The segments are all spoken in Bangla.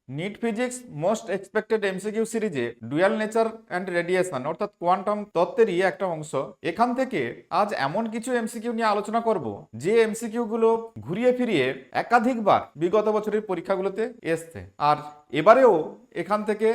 NEET physics most expected MCQ সিরিজে ডুয়াল নেচার অ্যান্ড রেডিয়েশন অর্থাৎ কোয়ান্টাম তত্ত্বেরই একটা অংশ। এখান থেকে আজ এমন কিছু এমসিকিউ নিয়ে আলোচনা করব যে এমসিকিউ গুলো ঘুরিয়ে ফিরিয়ে একাধিকবার বিগত বছরের পরীক্ষাগুলোতে এসছে, আর এবারেও এখান থেকে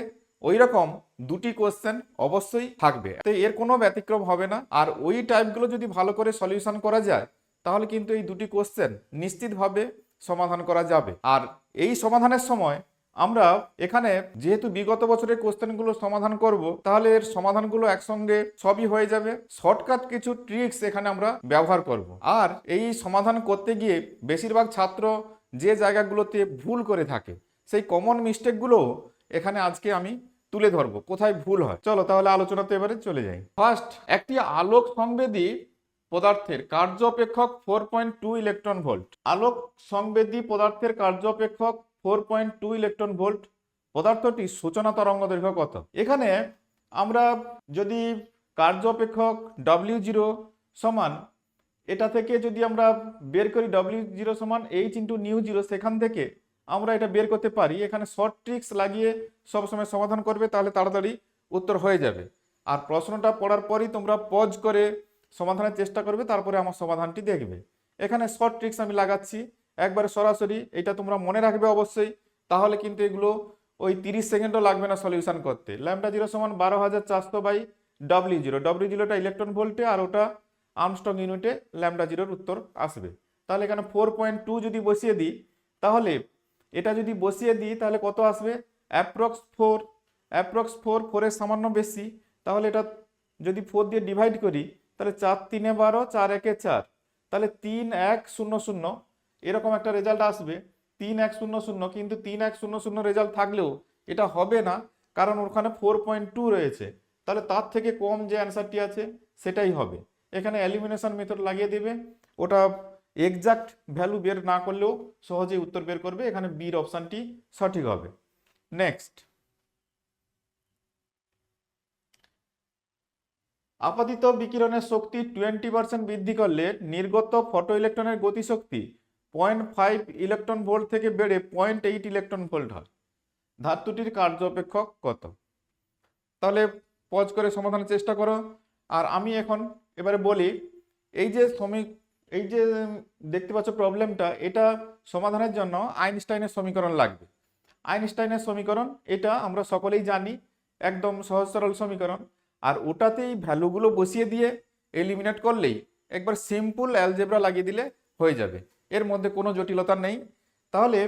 ওই রকম দুটি কোশ্চেন অবশ্যই থাকবে, তো এর কোনো ব্যতিক্রম হবে না। আর ওই টাইপগুলো যদি ভালো করে সলিউশন করা যায় তাহলে কিন্তু এই দুটি কোশ্চেন নিশ্চিতভাবে সমাধান করা যাবে। আর এই সমাধানের সময় আমরা এখানে যেহেতু বিগত বছরের কোশ্চেনগুলো সমাধান করব, তাহলে এর সমাধানগুলো একসঙ্গে সবই হয়ে যাবে। শর্টকাট কিছু ট্রিক্স এখানে আমরা ব্যবহার করব। আর এই সমাধান করতে গিয়ে বেশিরভাগ ছাত্র যে জায়গাগুলোতে ভুল করে থাকে সেই কমন মিস্টেকগুলো এখানে আজকে আমি তুলে ধরবো, কোথায় ভুল হয়। চলো তাহলে আলোচনাতে এবারে চলে যাই। ফার্স্ট, একটি আলোক সংবেদী পদার্থের কার্য অপেক্ষক 4.2 ইলেকট্রন ভোল্ট। আলোক সংবেদী পদার্থের কার্য অপেক্ষক 4.2 ইলেকট্রন ভোল্ট। পদার্থটি সূচনা তরঙ্গ দৈর্ঘ্য কত? এখানে আমরা যদি কার্য অপেক্ষক W0 সমান, এটা থেকে যদি আমরা বের করি W0 সমান H*νu0, সেখান থেকে আমরা এটা বের করতে পারি। এখানে শর্ট ট্রিক্স লাগিয়ে সবসময় সমাধান করবে, তাহলে তাড়াতাড়ি উত্তর হয়ে যাবে। আর প্রশ্নটা পড়ার পরই তোমরা পজ করে সমাধানের চেষ্টা করবে, তারপরে আমার সমাধানটি দেখবে। এখানে শর্ট ট্রিক্স আমি লাগাচ্ছি একবারে সরাসরি, এটা তোমরা মনে রাখবে অবশ্যই, তাহলে কিন্তু এগুলো ওই 30 সেকেন্ডও লাগবে না সলিউশন করতে। λ0 সমান 12,400/W0। W0টা ইলেকট্রন ভোল্টে আর ওটা আর্মস্ট্রং ইউনিটে λ0 উত্তর আসবে। তাহলে এখানে 4.2 যদি বসিয়ে দিই, তাহলে এটা যদি বসিয়ে দিই তাহলে কত আসবে? অ্যাপ্রক্স 4, 4 এর সামান্য বেশি। তাহলে এটা যদি 4 দিয়ে ডিভাইড করি তাহলে 4 3 12, 4 1 4, তাহলে 3100 এরকম একটা রেজাল্ট আসবে। 3100, কিন্তু 3100 রেজাল্ট থাকলেও এটা হবে না, কারণ ওখানে 4.2 রয়েছে। তাহলে তার থেকে কম যে অ্যান্সারটি আছে সেটাই হবে। এখানে এলিমিনেশন মেথড লাগিয়ে দেবে, ওটা এক্সাক্ট ভ্যালু বের না করলেও সহজেই উত্তর বের করবে। এখানে বির অপশানটি সঠিক হবে। নেক্সট, আপাতিত বিকিরণের শক্তি 20% বৃদ্ধি করলে নির্গত ফটো ইলেকট্রনের গতিশক্তি 0.5 ইলেকট্রন ভোল্ট থেকে বেড়ে 0.8 ইলেকট্রন ভোল্ট হয়। ধাতুটির কার্য অপেক্ষক কত? তাহলে পজ করে সমাধানের চেষ্টা করো। আর আমি এখন এবারে বলি, এই যে দেখতে পাচ্ছ প্রবলেমটা, এটা সমাধানের জন্য আইনস্টাইনের সমীকরণ লাগবে। আইনস্টাইনের সমীকরণ এটা আমরা সকলেই জানি, একদম সহজ সরল সমীকরণ। আর ওটাতেই ভ্যালুগুলো বসিয়ে দিয়ে এলিমিনেট করলেই একবার সিম্পল অ্যালজেব্রা লাগিয়ে দিলে হয়ে যাবে, এর মধ্যে কোনো জটিলতা নেই। তাহলে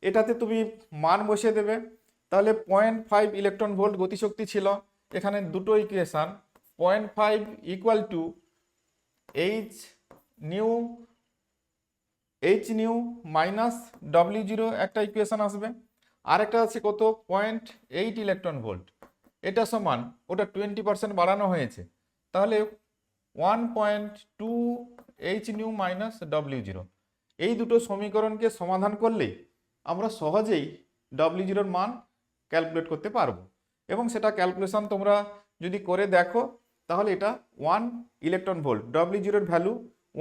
এটাতে তুমি মান বসিয়ে দেবে। তাহলে 0.5 ইলেকট্রন ভোল্ট গতিশক্তি ছিল, এখানে দুটো equation, 0.5 equal to H** minus W0 একটা ইকুয়েশন আসবে। আরেকটা আছে কত? 0.8 ইলেকট্রন ভোল্ট, এটা সমান ওটা 20% বাড়ানো হয়েছে, তাহলে 1.2 H** মাইনাস W0। এই দুটো সমীকরণকে সমাধান করলেই আমরা সহজেই W0 মান ক্যালকুলেট করতে পারবো। এবং সেটা ক্যালকুলেশন তোমরা যদি করে দেখো তাহলে এটা 1 ইলেকট্রন ভোল্ট, W0 এর ভ্যালু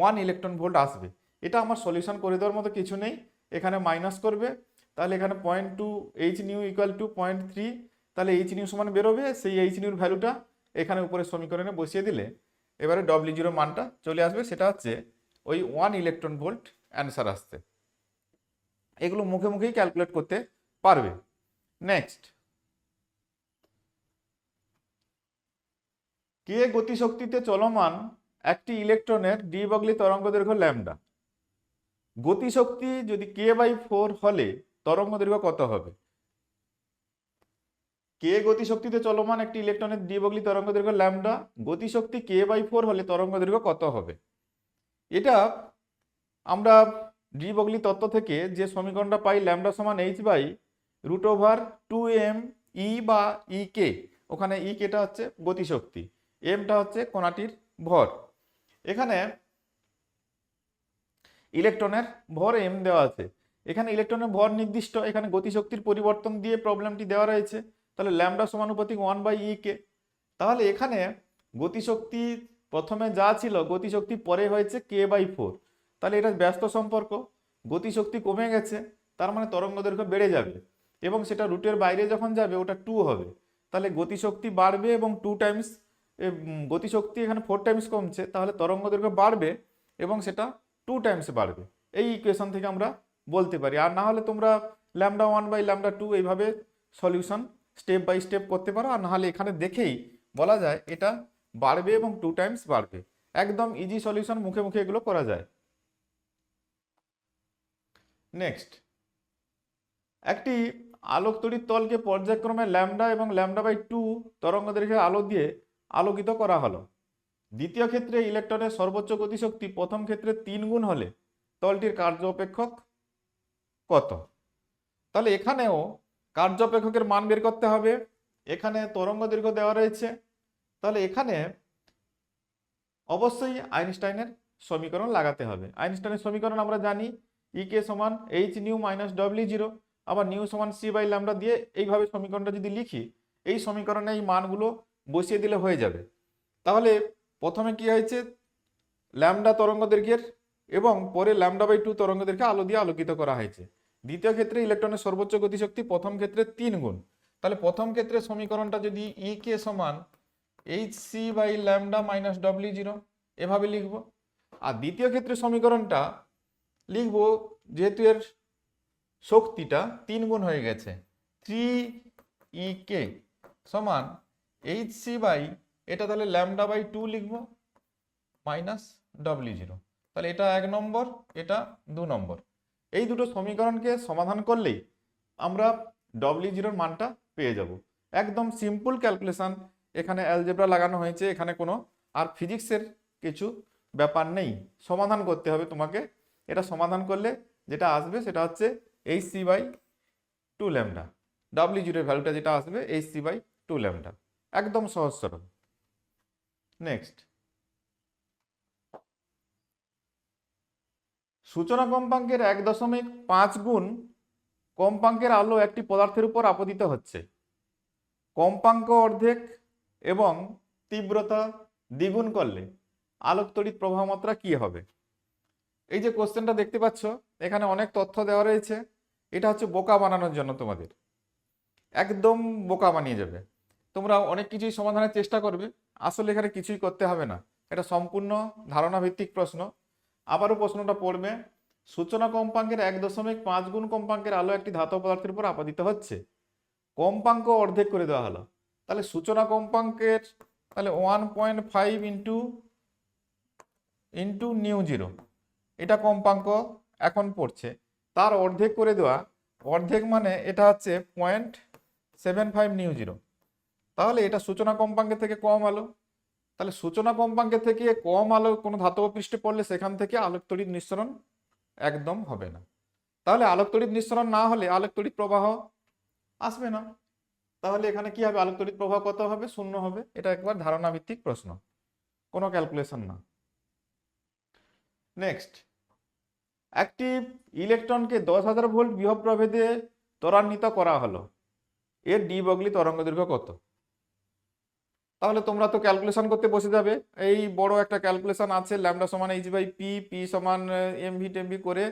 1 ইলেকট্রন ভোল্ট আসবে। এটা আমার সলিউশন করে দেওয়ার মতো কিছু নেই, এখানে মাইনাস করবে। তাহলে এখানে 0.2 H** ইকুয়াল টু 0.3, তাহলে H** সমান বেরোবে। সেই H** এর ভ্যালুটা এখানে উপরে সমীকরণে বসিয়ে দিলে এবারে W0 মানটা চলে আসবে, সেটা হচ্ছে ওই 1 ইলেকট্রন ভোল্ট অ্যান্সার আসছে। এগুলো মুখে মুখেই ক্যালকুলেট করতে পারবে। নেক্সট, কে গতিশক্তিতে চলমান একটি ইলেকট্রনের দ্বিবগলী তরঙ্গ দৈর্ঘ্য ল্যামডা। গতিশক্তি যদি K/4 হলে তরঙ্গ দৈর্ঘ্য কত হবে? কে গতিশক্তিতে চলমান একটি ইলেকট্রনের দ্বিবগলী তরঙ্গ দৈর্ঘ্য ল্যামডা, গতিশক্তি K/4 হলে তরঙ্গ দৈর্ঘ্য কত হবে? এটা আমরা দ্বিবগলী তত্ত্ব থেকে যে সমীকরণটা পাই, ল্যামডা সমান h/√2m E বা EK, ওখানে EKটা হচ্ছে গতিশক্তি, এমটা হচ্ছে কণাটির ভর। এখানে ইলেকট্রনের ভর m দেওয়া আছে, এখানে ইলেকট্রনের ভর নির্দিষ্ট, এখানে গতিশক্তির পরিবর্তন দিয়ে প্রবলেমটি দেওয়া রয়েছে। তাহলে ল্যামডা সমানুপাতিক 1/EK। তাহলে এখানে গতিশক্তি প্রথমে যা ছিল গতিশক্তি পরে হয়েছে K/4, তাহলে এটা ব্যস্ত সম্পর্ক, গতিশক্তি কমে গেছে, তার মানে তরঙ্গ দৈর্ঘ্য বেড়ে যাবে। এবং সেটা রুটের বাইরে যখন যাবে ওটা 2 হবে, তাহলে গতিশক্তি বাড়বে এবং 2 টাইমস গতিশক্তি এখানে 4 টাইমস কমছে, তাহলে তরঙ্গ দৈর্ঘ্য বাড়বে এবং সেটা 2 টাইমস বাড়বে। এই ইকুয়েশন থেকে আমরা বলতে পারি। আর না হলে তোমরা λ1/λ2 এইভাবে সলিউশন স্টেপ বাই স্টেপ করতে পারো, আর না হলে এখানে দেখেই বলা যায় এটা বাড়বে এবং 2 টাইমস বাড়বে। একদম ইজি সলিউশন, মুখে মুখে এগুলো করা যায়। নেক্সট, একটি আলোক তড়িৎ তলকে পর্যায়ক্রমে ল্যামডা এবং λ/2 তরঙ্গ দৈর্ঘ্যের আলো দিয়ে আলোকিত করা হলো। দ্বিতীয় ক্ষেত্রে ইলেকট্রনের সর্বোচ্চ গতিশক্তি প্রথম ক্ষেত্রে 3 গুণ হলে তলটির কার্য অপেক্ষক কত? তাহলে এখানেও কার্য অপেক্ষকের মান বের করতে হবে। এখানে তরঙ্গ দৈর্ঘ্য দেওয়া রয়েছে, তাহলে এখানে অবশ্যই আইনস্টাইনের সমীকরণ লাগাতে হবে। আইনস্টাইনের সমীকরণ আমরা জানি, ইকে সমান H new minus W zero, আবার নিউ সমান c/λ দিয়ে এইভাবে সমীকরণটা যদি লিখি, এই সমীকরণে এই মানগুলো বসিয়ে দিলে হয়ে যাবে। তাহলে প্রথমে কি হয়েছে, ল্যামডা তরঙ্গ দৈর্ঘ্যের এবং পরে λ/2 তরঙ্গ দৈর্ঘ্যে আলো দিয়ে আলোকিত করা হয়েছে। দ্বিতীয় ক্ষেত্রে ইলেকট্রনের সর্বোচ্চ গতিশক্তি প্রথম ক্ষেত্রে 3 গুণ। তাহলে প্রথম ক্ষেত্রে সমীকরণটা যদি ইকে সমান hc/λ মাইনাস ডব্লিউ জিরো এভাবে লিখব, আর দ্বিতীয় ক্ষেত্রে সমীকরণটা লিখব যেহেতু এর শক্তিটা 3 গুণ হয়ে গেছে, 3ek সমান hc বাই এটা তাহলে λ/2 লিখব মাইনাস ডব্লিউ জিরো। তাহলে এটা 1 নম্বর, এটা 2 নম্বর। এই দুটো সমীকরণকে সমাধান করলেই আমরা ডব্লিউ জিরোর মানটা পেয়ে যাব। একদম সিম্পল ক্যালকুলেশন, এখানে অ্যালজেব্রা লাগানো হয়েছে, এখানে কোনো আর ফিজিক্সের কিছু ব্যাপার নেই, সমাধান করতে হবে তোমাকে। এটা সমাধান করলে যেটা আসবে সেটা হচ্ছে hc/2λ, ডব্লিউ জিরোর ভ্যালুটা যেটা আসবে hc/2λ, একদম সহজ সরল। নেক্সট, সূচনা কম্পাঙ্কের 1.5 গুণ কম্পাঙ্কের আলো একটি পদার্থের উপর আপতিত হচ্ছে। কম্পাঙ্ক অর্ধেক এবং তীব্রতা দ্বিগুণ করলে আলোক তড়িৎ প্রবাহ মাত্রা কি হবে? এই যে কোশ্চেনটা দেখতে পাচ্ছ, এখানে অনেক তথ্য দেওয়া রয়েছে। এটা হচ্ছে বোকা বানানোর জন্য, তোমাদের একদম বোকা বানিয়ে যাবে। তোমরা অনেক কিছুই সমাধানের চেষ্টা করবে, আসলে এখানে কিছুই করতে হবে না। এটা সম্পূর্ণ ধারণা ভিত্তিক প্রশ্ন। আবারও প্রশ্নটা পড়বে, সূচনা কম্পাঙ্কের 1.5 গুণ কম্পাঙ্কের আলো একটি ধাতব পদার্থের উপর আপতিত হচ্ছে। কম্পাঙ্ক অর্ধেক করে দেওয়া হলো, তাহলে সূচনা কম্পাঙ্কের তাহলে 1.5 ইন্টু নিউ জিরো, এটা কম্পাঙ্ক এখন পড়ছে, তার অর্ধেক করে দেওয়া, অর্ধেক মানে এটা হচ্ছে 0.75 নিউ জিরো। তাহলে এটা সূচনা কম্পাঙ্কের থেকে কম আলো, তাহলে সূচনা কম্পাঙ্কের থেকে কম আলো কোনো ধাতব পৃষ্ঠে পড়লে সেখান থেকে আলোক তড়িৎ নিঃসরণ একদম হবে না। তাহলে আলোক তড়িৎ নিঃসরণ না হলে আলোক তড়িৎ প্রবাহ আসবে না। তাহলে এখানে কি হবে, আলোক তড়িৎ প্রবাহ কত হবে? 0 হবে। এটা একবার ধারণা ভিত্তিক প্রশ্ন, কোনো ক্যালকুলেশন না। নেক্সট, একটি ইলেকট্রনকে 10,000 ভোল্ট বিভব প্রভেদে ত্বরান্বিত করা হলো, এর ডি বগলি তরঙ্গ দৈর্ঘ্য কত? তাহলে তোমরা তো ক্যালকুলেশন করতে বসে যাবে। এই বড় একটা ক্যালকুলেশন আছে, ল্যামডা সমান h/p, পি সমান এমভি টেমভি করে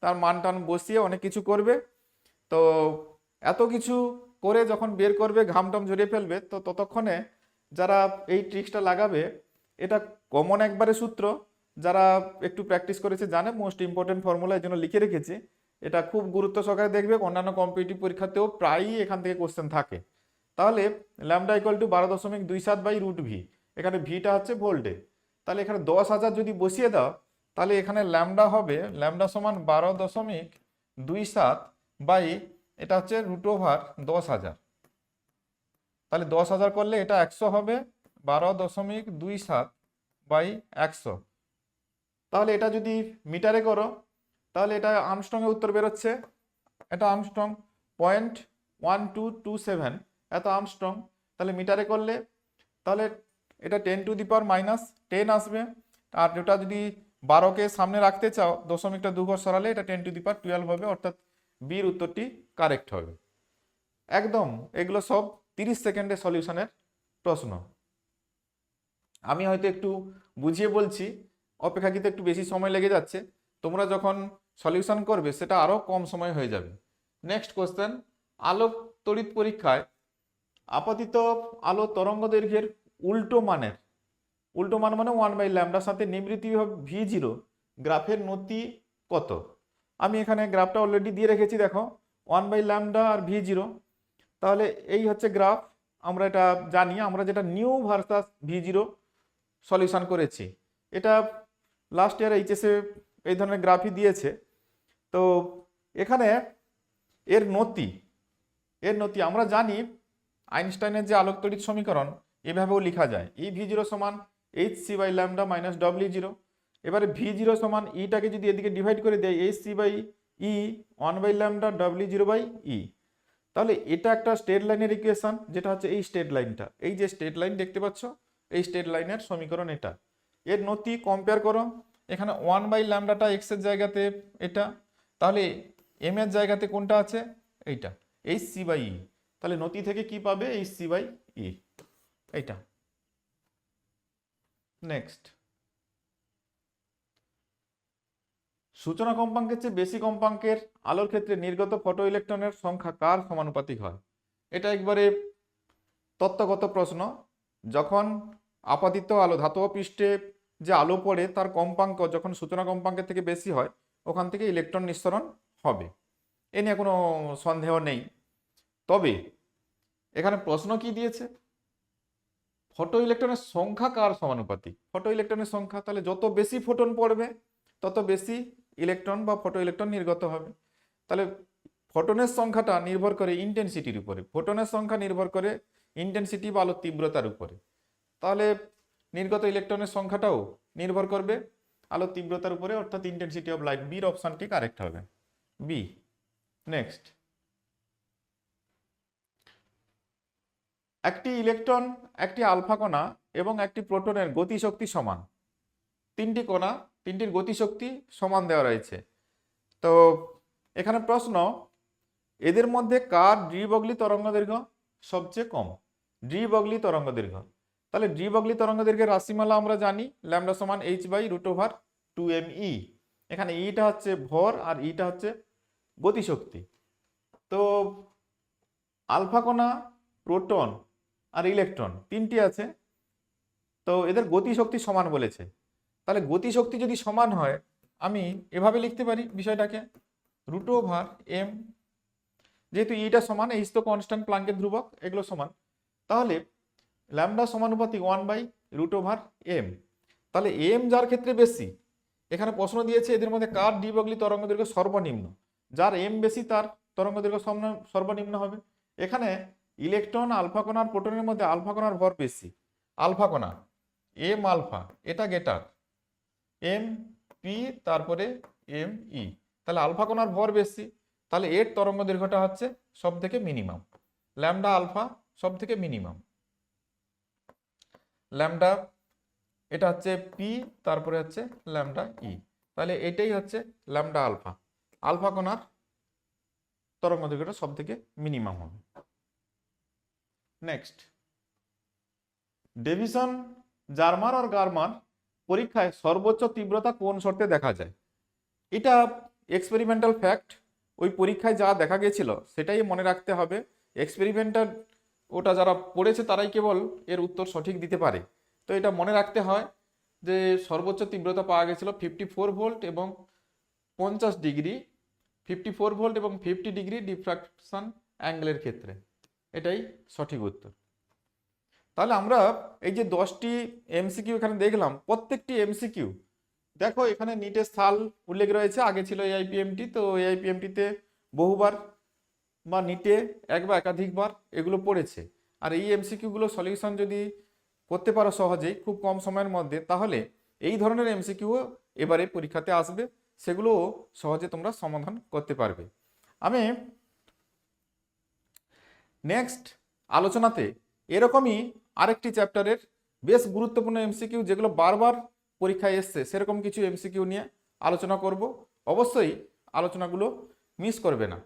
তার মান টান বসিয়ে অনেক কিছু করবে। তো এত কিছু করে যখন বের করবে, ঘামটাম ঝরিয়ে ফেলবে, তো ততক্ষণে যারা এই ট্রিক্সটা লাগাবে, এটা কমন একবারে সূত্র, যারা একটু প্র্যাকটিস করেছে জানে, মোস্ট ইম্পর্টেন্ট ফর্মুলা এর জন্য লিখে রেখেছি। এটা খুব গুরুত্ব সহকারে দেখবে, অন্যান্য কম্পিটিটিভ পরীক্ষাতেও প্রায়ই এখান থেকে কোশ্চেন থাকে। তাহলে ল্যামডা ইকুয়াল টু 12.27/√v, এখানে ভিটা হচ্ছে ভোল্টে। তাহলে এখানে 10,000 যদি বসিয়ে দাও, তাহলে এখানে ল্যামডা হবে, ল্যামডা সমান 12.27 বাই এটা হচ্ছে √10,000। তাহলে 10,000 করলে এটা 100 হবে, 12.27/100। তাহলে এটা যদি মিটারে করো, তাহলে এটা আর্মস্ট্রং এর উত্তর বেরোচ্ছে। এটা আর্মস্ট্রং 0.1227, এত আর্মস্ট্রং। তাহলে মিটারে করলে তাহলে এটা 10⁻⁻10 আসবে। আর এটা যদি 12কে সামনে রাখতে চাও, দশমিকটা 2 ঘর সরালে এটা 10⁻12 হবে, অর্থাৎ বির উত্তরটি কারেক্ট হবে। একদম এগুলো সব 30 সেকেন্ডের সলিউশনের প্রশ্ন। আমি হয়তো একটু বুঝিয়ে বলছি, অপেক্ষাকৃত একটু বেশি সময় লেগে যাচ্ছে। তোমরা যখন সলিউশন করবে সেটা আরও কম সময় হয়ে যাবে। নেক্সট কোশ্চেন, আলোক তড়িৎ পরীক্ষায় আপাতিত আলো তরঙ্গ দৈর্ঘ্যের উল্টো মান মানে 1/λ সাথে নিবৃত্তি বিভব V0 গ্রাফের নতি কত? আমি এখানে গ্রাফটা অলরেডি দিয়ে রেখেছি, দেখো 1/λ আর V0। তাহলে এই হচ্ছে গ্রাফ, আমরা এটা জানি, আমরা যেটা নিউ ভার্সাস V0 সলিউশন করেছি। এটা লাস্ট ইয়ার এইচএসে এই ধরনের গ্রাফই দিয়েছে। তো এখানে এর নতি আমরা জানি আইনস্টাইনের যে আলোক তড়িৎ সমীকরণ এভাবেও লেখা যায়, ই V0 সমান hc/λ মাইনাস W0। এবারে V0 সমান ইটাকে যদি এদিকে ডিভাইড করে দেয় hc/e 1/λ W0/e, তাহলে এটা একটা স্ট্রেট লাইনের ইকুয়েশন, যেটা হচ্ছে এই স্ট্রেট লাইনটা, এই যে স্ট্রেট লাইন দেখতে পাচ্ছ, এই স্ট্রেট লাইনের সমীকরণ এটা। এর নতি কম্পেয়ার করো, এখানে 1/λটা এক্স এর জায়গাতে এটা, তাহলে এম এর জায়গাতে কোনটা আছে? এইটা hc/e। তাহলে নতি থেকে কি পাবে? hc/e এইটা। নেক্সট, সূচনা কম্পাঙ্কের চেয়ে বেশি কম্পাঙ্কের আলোর ক্ষেত্রে নির্গত ফটো ইলেকট্রনের সংখ্যা কার সমানুপাতিক হয়? এটা একবারে তত্ত্বগত প্রশ্ন। যখন আপাতিত আলো ধাতব পৃষ্ঠে যে আলো পড়ে তার কম্পাঙ্ক যখন সূচনা কম্পাঙ্কের থেকে বেশি হয়, ওখান থেকে ইলেকট্রন নিঃসরণ হবে, এ নিয়ে কোনো সন্দেহ নেই। তবে এখানে প্রশ্ন কি দিয়েছে? ফটো ইলেকট্রনের সংখ্যা কার সমানুপাতিক? ফটো ইলেকট্রনের সংখ্যা, তাহলে যত বেশি ফোটন পড়বে তত বেশি ইলেকট্রন বা ফটো ইলেকট্রন নির্গত হবে। তাহলে ফোটনের সংখ্যাটা নির্ভর করে ইন্টেন্সিটির উপরে, ফোটনের সংখ্যা নির্ভর করে ইন্টেন্সিটি বা আলোর তীব্রতার উপরে। তাহলে নির্গত ইলেকট্রনের সংখ্যাটাও নির্ভর করবে আলোর তীব্রতার উপরে, অর্থাৎ ইন্টেন্সিটি অফ লাইট। বির অপশনটি কারেক্ট হবে, বি। নেক্সট, একটি ইলেকট্রন, একটি আলফা কণা এবং একটি প্রোটনের গতিশক্তি সমান। তিনটি কণা, তিনটির গতিশক্তি সমান দেওয়া রয়েছে। তো এখানে প্রশ্ন, এদের মধ্যে কার ডি বগলি তরঙ্গ দৈর্ঘ্য সবচেয়ে কম? ডি বগলি তরঙ্গ দৈর্ঘ্য, তাহলে ডি বগলি তরঙ্গ দৈর্ঘ্যের রাশিমালা আমরা জানি, ল্যামডা সমান h/√2m/e। এখানে ইটা হচ্ছে ভর আর ইটা হচ্ছে গতিশক্তি। তো আলফা কণা, প্রোটন আর ইলেকট্রন তিনটি আছে, তো এদের গতিশক্তি সমান বলেছে। তাহলে গতিশক্তি যদি সমান হয়, আমি এভাবে লিখতে পারি বিষয়টাকে, √m, যেহেতু ইটা সমান, এইচ তো কনস্ট্যান্ট প্লাঙ্কের ধ্রুবক, এগুলো সমান, তাহলে ল্যামডা সমানুপাতিক 1/√m। তাহলে এম যার ক্ষেত্রে বেশি, এখানে প্রশ্ন দিয়েছে এদের মধ্যে কার ডি বগলি তরঙ্গ দৈর্ঘ্য সর্বনিম্ন। যার এম বেশি তার তরঙ্গ দৈর্ঘ্য সর্বনিম্ন হবে। এখানে ইলেকট্রন, আলফা কণা আর প্রোটনের মধ্যে আলফা কণার ভর বেশি। আলফা কণা এম আলফা, এটা গেটার, এম পি তারপরে এম ই, তাহলে আলফা কণার ভর বেশি, তাহলে এর তরঙ্গ দৈর্ঘ্যটা হচ্ছে সব থেকে মিনিমাম, ল্যামডা আলফা সব থেকে মিনিমাম। ল্যামডা এটা হচ্ছে পি, তারপরে হচ্ছে ল্যামডা ই, তাহলে এটাই হচ্ছে ল্যামডা আলফা। আলফা কণার তরঙ্গ দৈর্ঘ্যটা সব থেকে মিনিমাম হবে। নেক্সট, ডেভিসন, জার্মার আর গারমার পরীক্ষায় সর্বোচ্চ তীব্রতা কোন শর্তে দেখা যায়? এটা এক্সপেরিমেন্টাল ফ্যাক্ট, ওই পরীক্ষায় যা দেখা গেছিল সেটাই মনে রাখতে হবে। এক্সপেরিমেন্টাল ওটা যারা পড়েছে তারাই কেবল এর উত্তর সঠিক দিতে পারে। তো এটা মনে রাখতে হয় যে সর্বোচ্চ তীব্রতা পাওয়া গেছিল 54 ভোল্ট এবং 50 ডিগ্রি, 54 ভোল্ট এবং 50 ডিগ্রি ডিফ্রাকশন অ্যাঙ্গেলের ক্ষেত্রে, এটাই সঠিক উত্তর। তাহলে আমরা এই যে 10টি এমসিকিউ এখানে দেখলাম, প্রত্যেকটি এমসিকিউ দেখো এখানে নিটের সাল উল্লেখ রয়েছে, আগে ছিল এআইপিএমটি, তো এআইপিএমটিতে বহুবার বা নিটে এক বা একাধিকবার এগুলো পড়েছে। আর এই এমসিকিউগুলো সলিউশন যদি করতে পারো সহজেই খুব কম সময়ের মধ্যে, তাহলে এই ধরনের এমসিকিউ এবারে পরীক্ষাতে আসবে, সেগুলো সহজে তোমরা সমাধান করতে পারবে। আমি নেক্সট আলোচনাতে এরকমই আরেকটি চ্যাপ্টারের বেশ গুরুত্বপূর্ণ এমসিকিউ, যেগুলো বারবার পরীক্ষায় এসছে, সেরকম কিছু এমসিকিউ নিয়ে আলোচনা করব। অবশ্যই আলোচনাগুলো মিস করবে না।